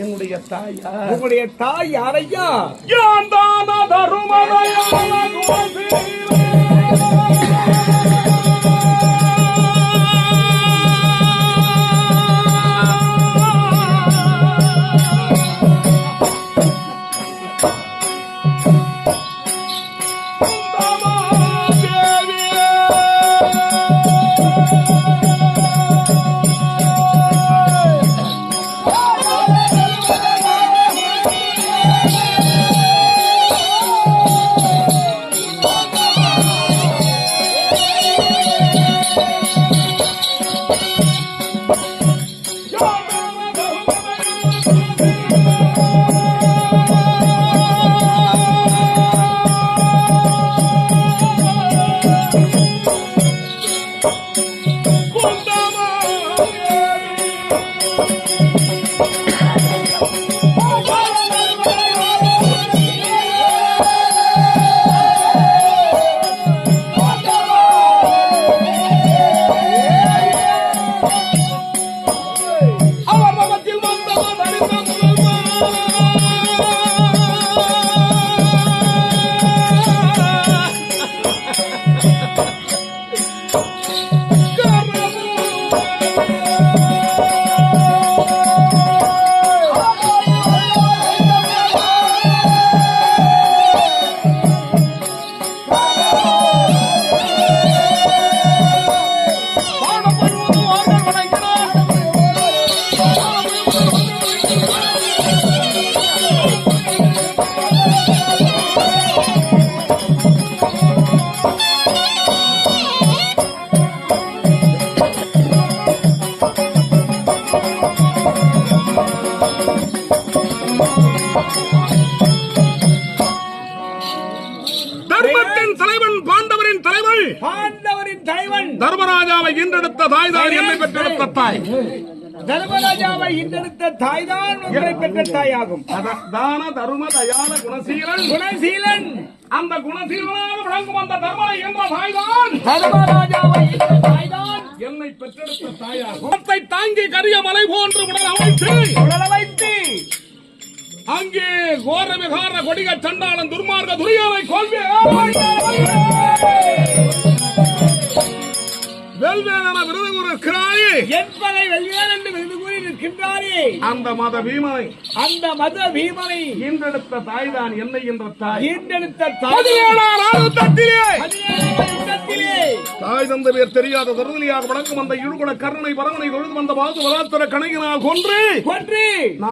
என்னுடைய தாயா. உங்களுடைய தாய் யாரையா? தர்மத்தின் தலைவன், பாண்டவரின் தலைவன், பாண்டவரின் தலைவன், தர்மராஜாவை ஈன்றெடுத்த தாய்தான் என்னை பெற்றெடுத்த தாய். தர்மராஜாவை ஈன்றெடுத்த தாய்தான் உங்களை பெற்ற தாயாகும். தான தர்ம தயால குணசீலன், குணசீலன், அந்த குணசீலனாக விளங்கும் அந்த தர்மரை என்ற தாய்தான் தர்மராஜாவை ஈன்ற தாய்தான் என்னை பெற்றெடுத்த தாயாகும். குணத்தை தாங்கி கரிய மலை போன்று உடல் அமைத்து அங்கே கோர விகார கொடிக சண்டாளன் துர்மார்க்க துரியானை கொள்வே வெல்வேலன விருது கூறுகிறாயே, என்பதை வெல்வேல் என்று விருது கூறி நிற்கின்றாரே, அந்த மத பீமனை, அந்த மத பீமனை ஈன்றெடுத்த தாய்தான் என்னை என்ற தாய். ஈன்றெடுத்த 17ஆம் யுத்தத்திலே தாய் தந்த பேர் தெரியாத தருதலியாக வழங்கும் அந்த இழுகுட கருணை பரவனை தொழுது வந்த பாது வராத்தர கணக்கினால் கொன்று